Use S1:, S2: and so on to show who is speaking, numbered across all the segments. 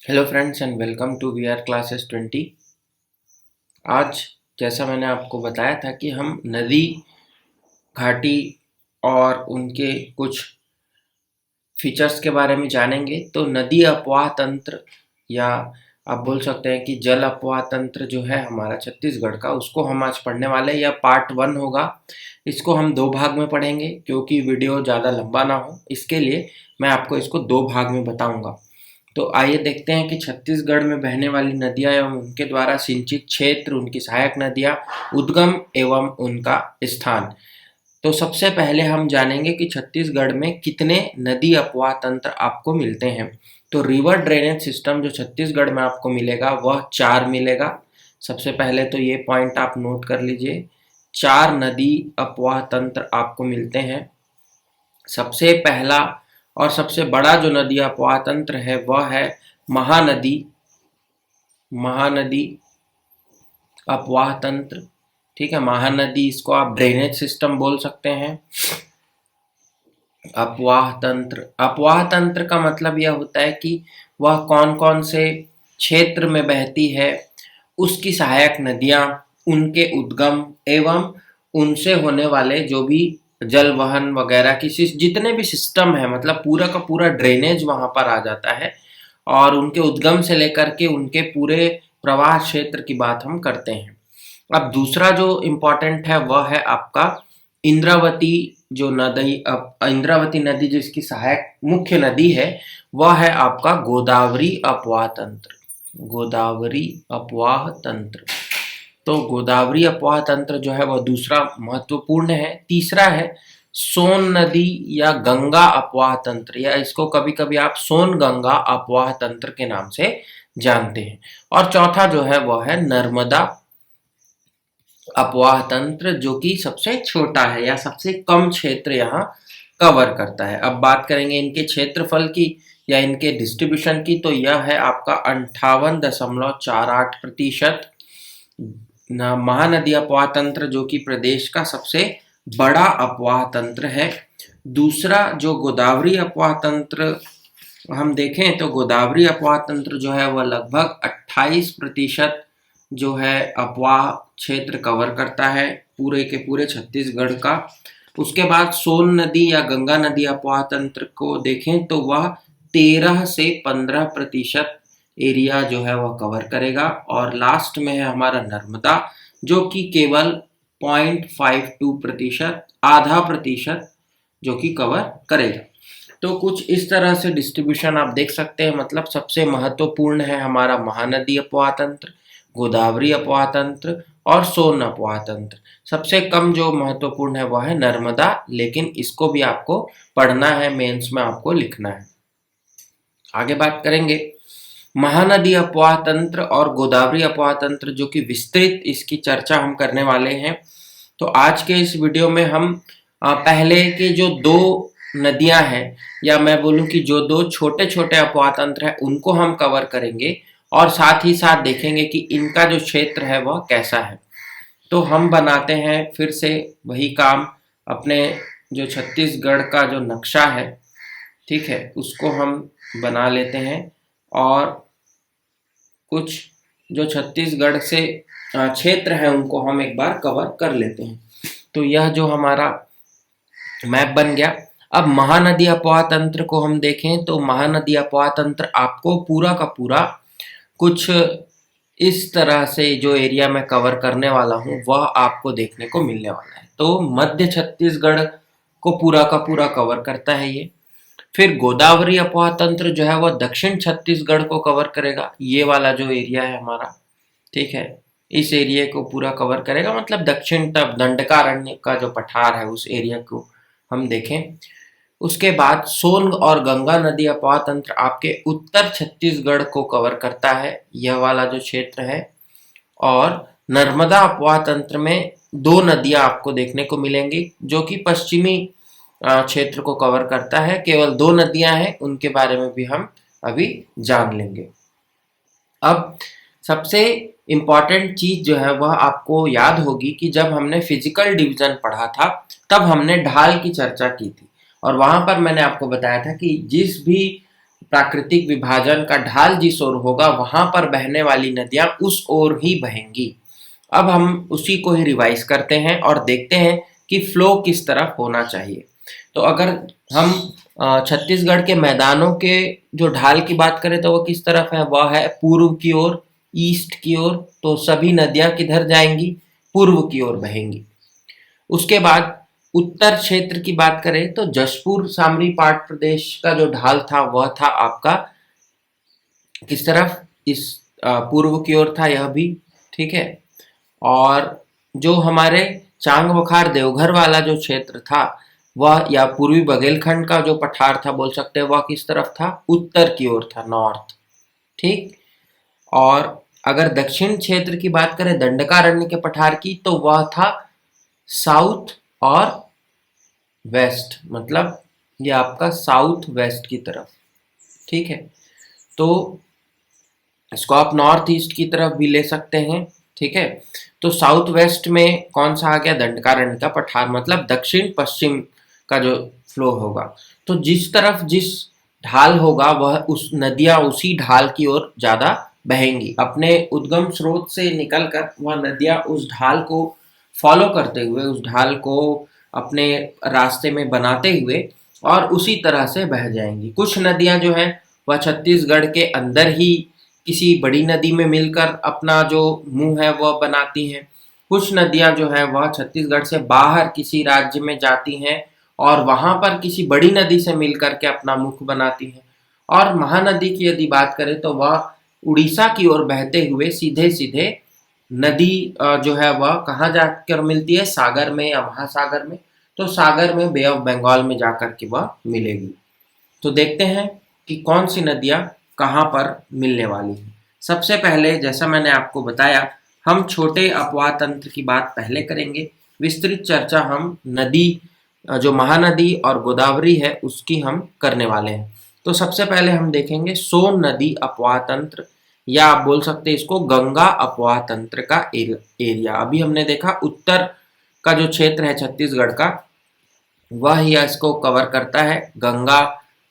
S1: Hello friends and welcome to we are classes 20। आज जैसा मैंने आपको बताया था कि हम नदी घाटी और उनके कुछ फीचर्स के बारे में जानेंगे। तो नदी अपवाह तंत्र या आप बोल सकते हैं कि जल अपवाह तंत्र जो है हमारा छत्तीसगढ़ का, उसको हम आज पढ़ने वाले हैं। यह पार्ट 1 होगा। इसको हम 2 भाग में पढ़ेंगे क्योंकि वीडियो ज़्यादा लंबा ना हो, इसके लिए मैं आपको इसको 2 भाग में बताऊंगा। तो आइए देखते हैं कि छत्तीसगढ़ में बहने वाली नदियां एवं उनके द्वारा सिंचित क्षेत्र, उनकी सहायक नदियां, उद्गम एवं उनका स्थान। तो सबसे पहले हम जानेंगे कि छत्तीसगढ़ में कितने नदी अपवाह तंत्र आपको मिलते हैं। तो रिवर ड्रेनेज सिस्टम जो छत्तीसगढ़ में आपको मिलेगा वह 4 मिलेगा। सबसे पहले तो ये पॉइंट आप नोट कर लीजिए, 4 नदी अपवाह तंत्र आपको मिलते हैं। सबसे पहला और सबसे बड़ा जो नदी अपवाह तंत्र है वह है महानदी महानदी अपवाह तंत्र। ठीक है, महानदी, इसको आप ड्रेनेज सिस्टम बोल सकते हैं। अपवाह तंत्र का मतलब यह होता है कि वह कौन कौन से क्षेत्र में बहती है, उसकी सहायक नदियां, उनके उद्गम एवं उनसे होने वाले जो भी जल वहन वगैरह की जितने भी सिस्टम है, मतलब पूरा का पूरा ड्रेनेज वहां पर आ जाता है। और उनके उद्गम से लेकर के उनके पूरे प्रवाह क्षेत्र की बात हम करते हैं। अब दूसरा जो इम्पोर्टेंट है वह है आपका इंद्रावती जो नदी। अब इंद्रावती नदी जिसकी सहायक मुख्य नदी है वह है आपका गोदावरी अपवाह तंत्र। गोदावरी अपवाह तंत्र। तो गोदावरी अपवाह तंत्र जो है वह दूसरा महत्वपूर्ण है। तीसरा है सोन नदी या गंगा अपवाह तंत्र, या इसको कभी कभी आप सोन गंगा अपवाह तंत्र के नाम से जानते हैं। और चौथा जो है वह है नर्मदा अपवाह तंत्र, जो कि सबसे छोटा है या सबसे कम क्षेत्र यहाँ कवर करता है। अब बात करेंगे इनके क्षेत्रफल की या इनके डिस्ट्रीब्यूशन की, तो यह है आपका 58.48%। महानदी अपवाह तंत्र जो कि प्रदेश का सबसे बड़ा अपवाह तंत्र है। दूसरा जो गोदावरी अपवाह तंत्र हम देखें तो गोदावरी अपवाह तंत्र जो है वह लगभग 28% जो है अपवाह क्षेत्र कवर करता है पूरे के पूरे छत्तीसगढ़ का। उसके बाद सोन नदी या गंगा नदी अपवाह तंत्र को देखें तो वह 13 से 15% एरिया जो है वह कवर करेगा। और लास्ट में है हमारा नर्मदा, जो कि केवल 0.52%, आधा प्रतिशत जो कि कवर करेगा। तो कुछ इस तरह से डिस्ट्रीब्यूशन आप देख सकते हैं। मतलब सबसे महत्वपूर्ण है हमारा महानदी अपवाह तंत्र, गोदावरी अपवाह तंत्र और सोन अपवाह तंत्र। सबसे कम जो महत्वपूर्ण है वह है नर्मदा, लेकिन इसको भी आपको पढ़ना है, मेंस में आपको लिखना है। आगे बात करेंगे महानदी अपवाह तंत्र और गोदावरी अपवाह तंत्र, जो कि विस्तृत इसकी चर्चा हम करने वाले हैं। तो आज के इस वीडियो में हम पहले के जो 2 नदियां हैं, या मैं बोलूं कि जो 2 छोटे छोटे अपवाह तंत्र हैं, उनको हम कवर करेंगे और साथ ही साथ देखेंगे कि इनका जो क्षेत्र है वह कैसा है। तो हम बनाते हैं फिर से वही काम, अपने जो छत्तीसगढ़ का जो नक्शा है, ठीक है, उसको हम बना लेते हैं और कुछ जो छत्तीसगढ़ से क्षेत्र है उनको हम एक बार कवर कर लेते हैं। तो यह जो हमारा मैप बन गया। अब महानदी अपवाह तंत्र को हम देखें तो महानदी अपवाह तंत्र आपको पूरा का पूरा कुछ इस तरह से जो एरिया मैं कवर करने वाला हूँ वह आपको देखने को मिलने वाला है। तो मध्य छत्तीसगढ़ को पूरा का पूरा कवर करता है ये। फिर गोदावरी अपवाह तंत्र जो है वह दक्षिण छत्तीसगढ़ को कवर करेगा, ये वाला जो एरिया है हमारा, ठीक है, इस एरिया को पूरा कवर करेगा। मतलब दक्षिण तक दंडकारण्य का जो पठार है उस एरिया को हम देखें। उसके बाद सोन और गंगा नदी अपवाह तंत्र आपके उत्तर छत्तीसगढ़ को कवर करता है, यह वाला जो क्षेत्र है। और नर्मदा अपवाह तंत्र में 2 नदियां आपको देखने को मिलेंगी जो कि पश्चिमी क्षेत्र को कवर करता है। केवल 2 नदियां हैं, उनके बारे में भी हम अभी जान लेंगे। अब सबसे इम्पॉर्टेंट चीज जो है वह आपको याद होगी कि जब हमने फिजिकल डिवीजन पढ़ा था तब हमने ढाल की चर्चा की थी, और वहां पर मैंने आपको बताया था कि जिस भी प्राकृतिक विभाजन का ढाल जिस ओर होगा वहां पर बहने वाली नदियां उस ओर ही बहेंगी। अब हम उसी को ही रिवाइज करते हैं और देखते हैं कि फ्लो किस तरफ होना चाहिए। तो अगर हम छत्तीसगढ़ के मैदानों के जो ढाल की बात करें तो वो किस तरफ है, वह है पूर्व की ओर, ईस्ट की ओर। तो सभी नदियां किधर जाएंगी, पूर्व की ओर बहेंगी। उसके बाद उत्तर क्षेत्र की बात करें तो जशपुर सामरी पाट प्रदेश का जो ढाल था वह था आपका किस तरफ, इस पूर्व की ओर था यह भी, ठीक है। और जो हमारे चांग बखार देवघर वाला जो क्षेत्र था वह, या पूर्वी बघेलखंड का जो पठार था बोल सकते हैं, वह किस तरफ था, उत्तर की ओर था, नॉर्थ, ठीक। और अगर दक्षिण क्षेत्र की बात करें दंडकारण्य के पठार की तो वह था साउथ और वेस्ट, मतलब ये आपका साउथ वेस्ट की तरफ, ठीक है। तो इसको आप नॉर्थ ईस्ट की तरफ भी ले सकते हैं, ठीक है। तो साउथ वेस्ट में कौन सा आ गया, दंडकारण्य का पठार, मतलब दक्षिण पश्चिम का जो फ्लो होगा। तो जिस तरफ जिस ढाल होगा वह उस नदियां उसी ढाल की ओर ज्यादा बहेंगी। अपने उद्गम स्रोत से निकलकर वह नदियां उस ढाल को फॉलो करते हुए, उस ढाल को अपने रास्ते में बनाते हुए और उसी तरह से बह जाएंगी। कुछ नदियां जो हैं वह छत्तीसगढ़ के अंदर ही किसी बड़ी नदी में मिलकर अपना जो मुंह है वह बनाती हैं। कुछ नदियां जो है वह छत्तीसगढ़ से बाहर किसी राज्य में जाती हैं और वहां पर किसी बड़ी नदी से मिलकर के अपना मुख बनाती हैं। और महानदी की यदि बात करें तो वह उड़ीसा की ओर बहते हुए सीधे सीधे नदी जो है वह कहाँ जाकर मिलती है, सागर में या महासागर में। तो सागर में, बे ऑफ बंगाल में जाकर के वह मिलेगी। तो देखते हैं कि कौन सी नदियां कहाँ पर मिलने वाली हैं। सबसे पहले जैसा मैंने आपको बताया, हम छोटे अपवाह तंत्र की बात पहले करेंगे, विस्तृत चर्चा हम नदी जो महानदी और गोदावरी है उसकी हम करने वाले हैं। तो सबसे पहले हम देखेंगे सोन नदी अपवाह तंत्र, या आप बोल सकते हैं इसको गंगा अपवाह तंत्र का एरिया। अभी हमने देखा उत्तर का जो क्षेत्र है छत्तीसगढ़ का वह ही इसको कवर करता है, गंगा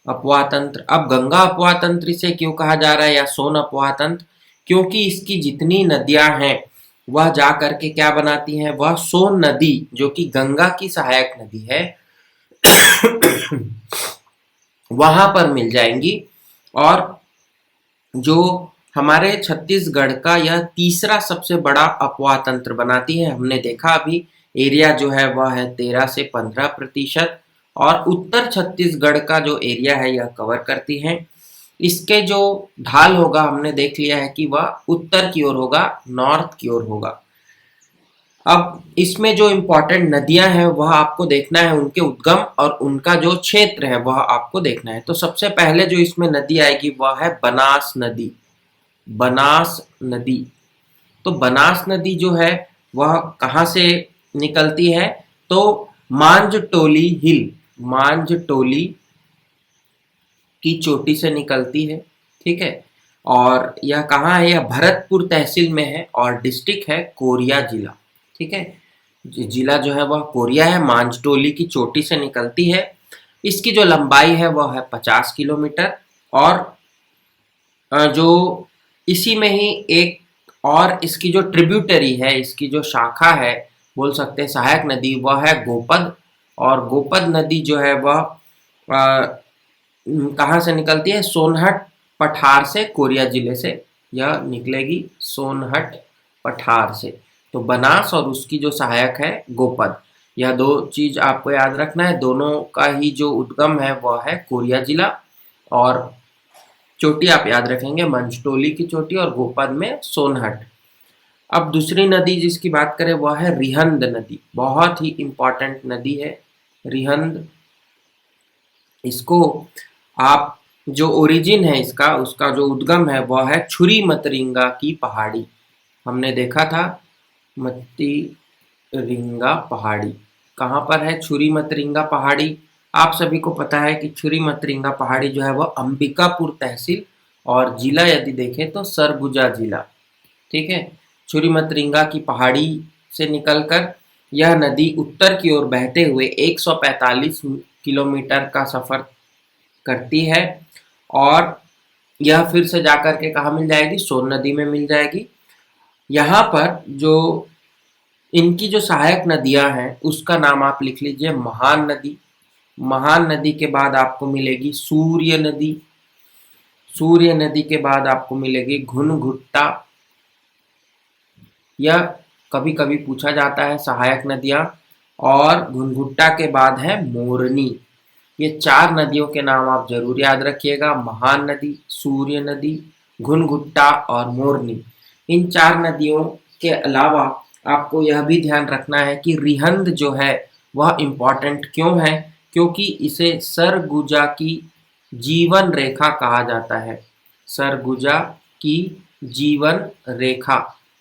S1: अपवाह तंत्र। अब गंगा अपवाह तंत्र इसे क्यों कहा जा रहा है या सोन अपवाह तंत्र, क्योंकि इसकी जितनी नदियां हैं वह जा करके क्या बनाती हैं, वह सोन नदी जो कि गंगा की सहायक नदी है वहां पर मिल जाएंगी। और जो हमारे छत्तीसगढ़ का यह तीसरा सबसे बड़ा अपवाह तंत्र बनाती है। हमने देखा अभी एरिया जो है वह है 13 से 15%, और उत्तर छत्तीसगढ़ का जो एरिया है यह कवर करती है। इसके जो ढाल होगा हमने देख लिया है कि वह उत्तर की ओर होगा, नॉर्थ की ओर होगा। अब इसमें जो इम्पोर्टेंट नदियां हैं वह आपको देखना है, उनके उद्गम और उनका जो क्षेत्र है वह आपको देखना है। तो सबसे पहले जो इसमें नदी आएगी वह है बनास नदी। बनास नदी, तो बनास नदी जो है वह कहाँ से निकलती है, तो मांजटोली हिल, मांजटोली की चोटी से निकलती है, ठीक है। और यह कहाँ है, यह भरतपुर तहसील में है और डिस्ट्रिक्ट है कोरिया जिला, ठीक है। जिला जो है वह कोरिया है, मांजटोली की चोटी से निकलती है। इसकी जो लंबाई है वह है 50 किलोमीटर। और जो इसी में ही एक और इसकी जो ट्रिब्यूटरी है, इसकी जो शाखा है बोल सकते हैं सहायक नदी, वह है गोपद। और गोपद नदी जो है वह कहाँ से निकलती है, सोनहट पठार से, कोरिया जिले से यह निकलेगी, सोनहट पठार से। तो बनास और उसकी जो सहायक है गोपद, यह दो चीज आपको याद रखना है। दोनों का ही जो उद्गम है वह है कोरिया जिला, और चोटी आप याद रखेंगे मंचटोली की चोटी और गोपद में सोनहट। अब दूसरी नदी जिसकी बात करें वह है रिहंद नदी, बहुत ही इंपॉर्टेंट नदी है रिहंद। इसको आप जो ओरिजिन है इसका, उसका जो उद्गम है वह है छुरी मतरिंगा की पहाड़ी। हमने देखा था मतरिंगा पहाड़ी कहाँ पर है, छुरी मतरिंगा पहाड़ी। आप सभी को पता है कि छुरी मतरिंगा पहाड़ी जो है वह अंबिकापुर तहसील और जिला यदि देखें तो सरगुजा जिला, ठीक है। छुरी मतरिंगा की पहाड़ी से निकलकर यह नदी उत्तर की ओर बहते हुए 145 किलोमीटर का सफर करती है और यह फिर से जाकर के कहाँ मिल जाएगी, सोन नदी में मिल जाएगी। यहाँ पर जो इनकी जो सहायक नदियां हैं उसका नाम आप लिख लीजिए महान नदी। महान नदी के बाद आपको मिलेगी सूर्य नदी। सूर्य नदी के बाद आपको मिलेगी घुनघुट्टा। यह कभी कभी पूछा जाता है सहायक नदियां। और घुनघुट्टा के बाद है मोरनी। ये 4 नदियों के नाम आप जरूर याद रखिएगा, महान नदी, सूर्य नदी, घुनघुट्टा और मोरनी। इन 4 नदियों के अलावा आपको यह भी ध्यान रखना है कि रिहंद जो है वह इम्पॉर्टेंट क्यों है, क्योंकि इसे सरगुजा की जीवन रेखा कहा जाता है। सरगुजा की जीवन रेखा,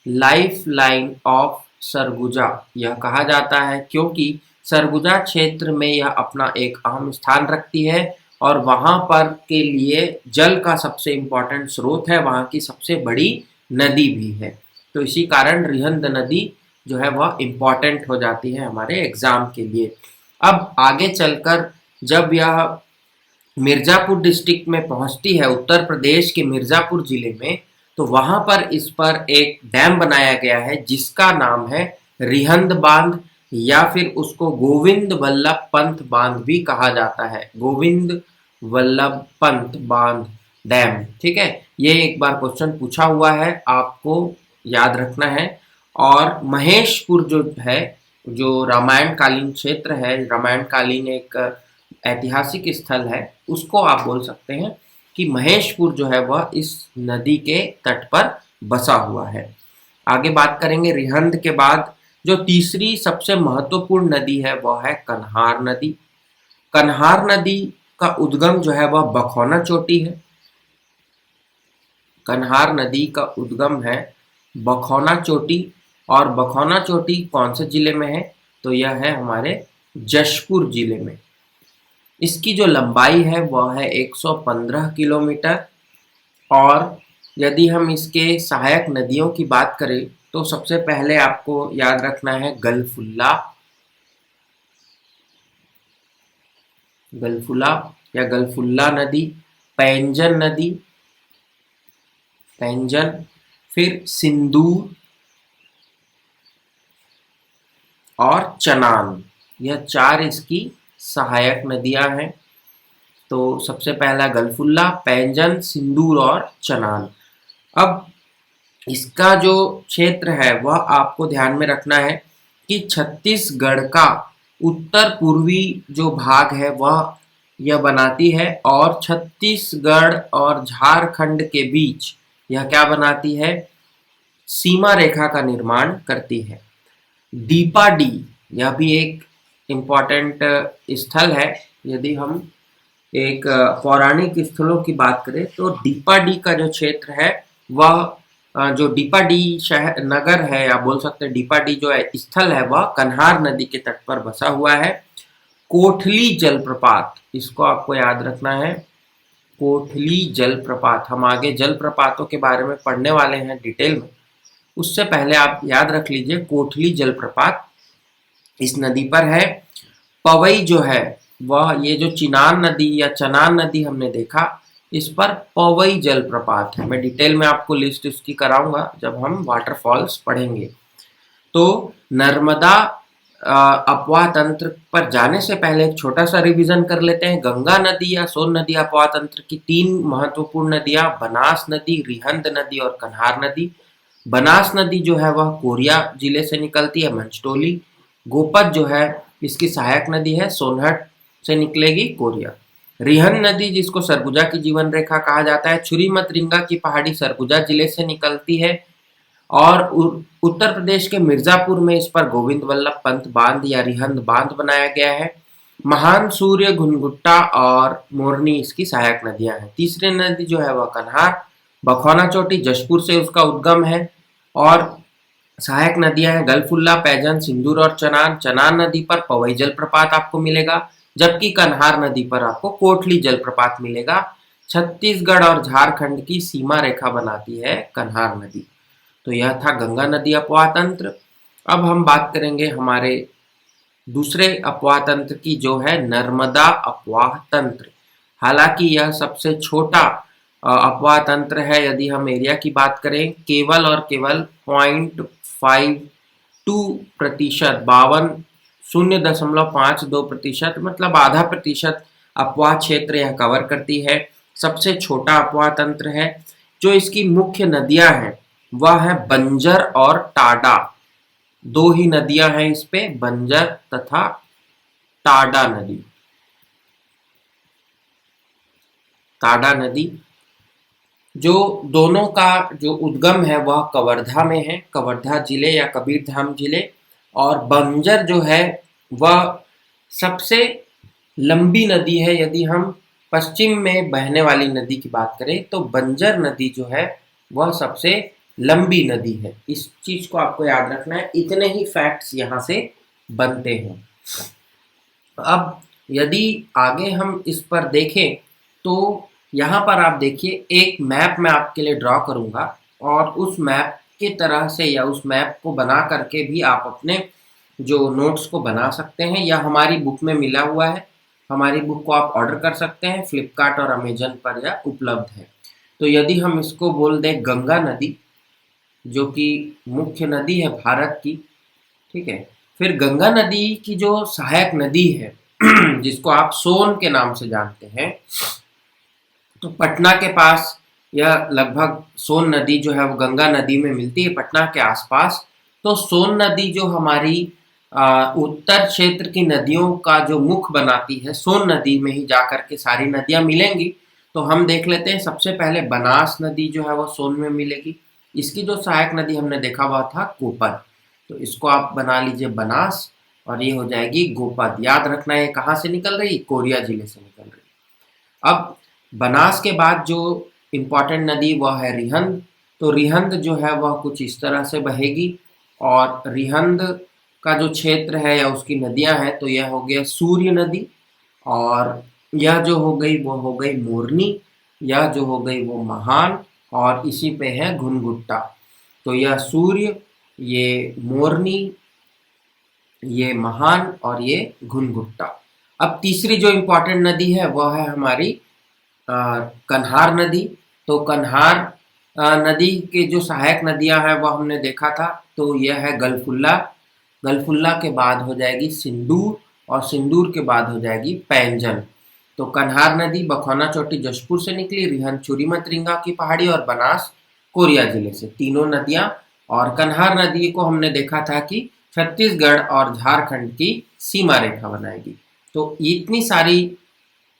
S1: लाइफ लाइन ऑफ सरगुजा यह कहा जाता है, क्योंकि सरगुजा क्षेत्र में यह अपना एक अहम स्थान रखती है और वहां पर के लिए जल का सबसे इम्पोर्टेंट स्रोत है, वहां की सबसे बड़ी नदी भी है। तो इसी कारण रिहंद नदी जो है वह इम्पॉर्टेंट हो जाती है हमारे एग्जाम के लिए। अब आगे चलकर जब यह मिर्जापुर डिस्ट्रिक्ट में पहुंचती है, उत्तर प्रदेश के मिर्जापुर जिले में, तो वहां पर इस पर एक डैम बनाया गया है जिसका नाम है रिहंद बांध, या फिर उसको गोविंद वल्लभ पंत बांध भी कहा जाता है। गोविंद वल्लभ पंत बांध डैम, ठीक है। ये एक बार क्वेश्चन पूछा हुआ है, आपको याद रखना है। और महेशपुर जो है, जो रामायण कालीन क्षेत्र है, रामायण कालीन एक ऐतिहासिक स्थल है, उसको आप बोल सकते हैं कि महेशपुर जो है वह इस नदी के तट पर बसा हुआ है। आगे बात करेंगे रिहंद के बाद जो तीसरी सबसे महत्वपूर्ण नदी है वह है कन्हार नदी। कन्हार नदी का उद्गम जो है वह बखौना चोटी है। कन्हार नदी का उद्गम है बखौना चोटी, और बखौना चोटी कौन से जिले में है, तो यह है हमारे जशपुर जिले में। इसकी जो लंबाई है वह है 115 किलोमीटर। और यदि हम इसके सहायक नदियों की बात करें तो सबसे पहले आपको याद रखना है गलफुल्ला। गलफुला या गलफुल्ला नदी, पैंजन नदी, पैंजन, फिर सिंदूर और चनान। यह 4 इसकी सहायक नदियां हैं। तो सबसे पहला गलफुल्ला, पैंजन, सिंदूर और चनान। अब इसका जो क्षेत्र है वह आपको ध्यान में रखना है कि छत्तीसगढ़ का उत्तर पूर्वी जो भाग है वह यह बनाती है, और छत्तीसगढ़ और झारखंड के बीच यह क्या बनाती है, सीमा रेखा का निर्माण करती है। डीपाडी यह भी एक इम्पॉर्टेंट स्थल है। यदि हम एक पौराणिक स्थलों की बात करें तो डीपाडी का जो क्षेत्र है वह जो डीपाडी शहर नगर है, या बोल सकते हैं डीपाडी जो है स्थल है, वह कन्हार नदी के तट पर बसा हुआ है। कोठली जलप्रपात, इसको आपको याद रखना है, कोठली जलप्रपात। हम आगे जलप्रपातों के बारे में पढ़ने वाले हैं डिटेल में, उससे पहले आप याद रख लीजिए कोठली जलप्रपात इस नदी पर है। पवई जो है वह, ये जो चिनान नदी या चनान नदी हमने देखा, इस पर पवई जलप्रपात है। मैं डिटेल में आपको लिस्ट उसकी कराऊंगा जब हम वाटरफॉल्स पढ़ेंगे। तो नर्मदा अपवाह तंत्र पर जाने से पहले एक छोटा सा रिवीजन कर लेते हैं। गंगा नदी या सोन नदी अपवाह तंत्र की 3 महत्वपूर्ण नदियां, बनास नदी, रिहंद नदी और कन्हार नदी। बनास नदी जो है वह कोरिया जिले से निकलती है, मंचटोली। गोपद जो है इसकी सहायक नदी है, सोनहट से निकलेगी, कोरिया। रिहंद नदी जिसको सरगुजा की जीवन रेखा कहा जाता है, छुरी मतरिंगा की पहाड़ी सरगुजा जिले से निकलती है, और उत्तर प्रदेश के मिर्जापुर में इस पर गोविंद वल्लभ पंत बांध या रिहंद बांध बनाया गया है। महान, सूर्य, घुनघुट्टा और मोरनी इसकी सहायक नदियां हैं। तीसरी नदी जो है वह कन्हार, बखौना चोटी, जशपुर से उसका उद्गम है, और सहायक नदियां हैं गलफुल्ला, पैजन, सिंदूर और चनान। चनान नदी पर पवई जलप्रपात आपको मिलेगा, जबकि कन्हार नदी पर आपको कोठली जलप्रपात मिलेगा। छत्तीसगढ़ और झारखंड की सीमा रेखा बनाती है कन्हार नदी। तो यह था गंगा नदी अपवाह तंत्र। अब हम बात करेंगे हमारे दूसरे अपवाह तंत्र की, जो है नर्मदा अपवाह तंत्र। हालांकि यह सबसे छोटा अपवाह तंत्र है। यदि हम एरिया की बात करें, केवल और केवल 0.52%, 0.52% मतलब आधा प्रतिशत अपवाह क्षेत्र यह कवर करती है। सबसे छोटा अपवाह तंत्र है। जो इसकी मुख्य नदियां हैं वह है बंजर और टाडा। दो ही नदियां हैं इस पे, बंजर तथा टाडा नदी। टाडा नदी जो दोनों का जो उद्गम है वह कवर्धा में है, कवर्धा जिले या कबीरधाम जिले। और बंजर जो है वह सबसे लंबी नदी है। यदि हम पश्चिम में बहने वाली नदी की बात करें तो बंजर नदी जो है वह सबसे लंबी नदी है। इस चीज को आपको याद रखना है। इतने ही फैक्ट्स यहाँ से बनते हैं। अब यदि आगे हम इस पर देखें तो यहाँ पर आप देखिए, एक मैप मैं आपके लिए ड्रॉ करूँगा और उस मैप के तरह से या उस मैप को बना करके भी आप अपने जो नोट्स को बना सकते हैं। या हमारी बुक में मिला हुआ है, हमारी बुक को आप ऑर्डर कर सकते हैं, फ्लिपकार्ट और अमेजन पर यह उपलब्ध है। तो यदि हम इसको बोल दें गंगा नदी, जो कि मुख्य नदी है भारत की, ठीक है। फिर गंगा नदी की जो सहायक नदी है जिसको आप सोन के नाम से जानते हैं, तो पटना के पास यह लगभग सोन नदी जो है वो गंगा नदी में मिलती है, पटना के आसपास। तो सोन नदी जो हमारी उत्तर क्षेत्र की नदियों का जो मुख बनाती है, सोन नदी में ही जाकर के सारी नदियां मिलेंगी। तो हम देख लेते हैं, सबसे पहले बनास नदी जो है वो सोन में मिलेगी। इसकी जो सहायक नदी हमने देखा हुआ था कोपर, तो इसको आप बना लीजिए बनास, और ये हो जाएगी गोपद। याद रखना है कहाँ से निकल रही, कोरिया जिले से निकल रही। अब बनास के बाद जो इम्पॉर्टेंट नदी वह है रिहंद। तो रिहंद जो है वह कुछ इस तरह से बहेगी, और रिहंद का जो क्षेत्र है या उसकी नदियां हैं, तो यह हो गया सूर्य नदी, और यह जो हो गई वो हो गई मोरनी, यह जो हो गई वो महान, और इसी पे है घुनघुट्टा। तो यह सूर्य, ये मोरनी, ये महान और ये घुनघुट्टा। अब तीसरी जो इम्पोर्टेंट नदी है वह है हमारी कन्हार नदी। तो कन्हार नदी के जो सहायक नदियां हैं वह हमने देखा था। तो यह है गलफुल्ला, गलफुल्ला के बाद हो जाएगी सिंदूर, और सिंदूर के बाद हो जाएगी पैंजन। तो कन्हार नदी बखौना चोटी जशपुर से निकली, रिहंद चूरी मतरिंगा की पहाड़ी, और बनास कोरिया जिले से, तीनों नदियां। और कन्हार नदी को हमने देखा था कि छत्तीसगढ़ और झारखंड की सीमा रेखा बनाएगी। तो इतनी सारी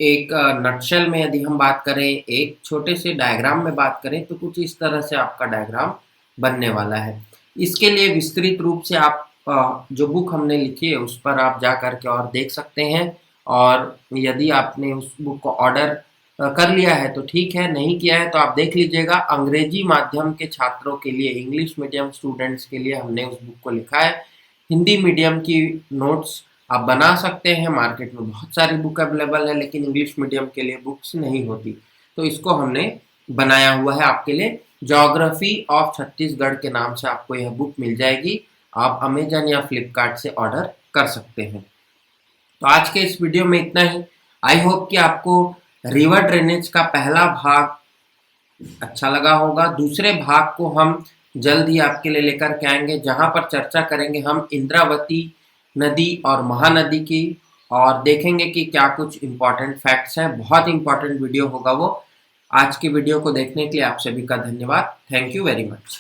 S1: एक नटशेल में यदि हम बात करें, एक छोटे से डायग्राम में बात करें, तो कुछ इस तरह से आपका डायग्राम बनने वाला है। इसके लिए विस्तृत रूप से आप जो बुक हमने लिखी है उस पर आप जा करके और देख सकते हैं। और यदि आपने उस बुक को ऑर्डर कर लिया है तो ठीक है, नहीं किया है तो आप देख लीजिएगा। अंग्रेजी माध्यम के छात्रों के लिए, इंग्लिश मीडियम स्टूडेंट्स के लिए हमने उस बुक को लिखा है। हिंदी मीडियम की नोट्स आप बना सकते हैं, मार्केट में बहुत सारी बुक अवेलेबल है, लेकिन इंग्लिश मीडियम के लिए बुक्स नहीं होती। तो इसको हमने बनाया हुआ है आपके लिए। ज्योग्राफी ऑफ छत्तीसगढ़ के नाम से आपको यह बुक मिल जाएगी। आप अमेजन या फ्लिपकार्ट से ऑर्डर कर सकते हैं। तो आज के इस वीडियो में इतना ही। आई होप कि आपको रिवर ड्रेनेज का पहला भाग अच्छा लगा होगा। दूसरे भाग को हम जल्द ही आपके लिए लेकर के आएंगे, जहां पर चर्चा करेंगे हम इंद्रावती नदी और महानदी की, और देखेंगे कि क्या कुछ इम्पोर्टेंट फैक्ट्स हैं। बहुत इंपॉर्टेंट वीडियो होगा वो। आज की वीडियो को देखने के लिए आप सभी का धन्यवाद। Thank you very much.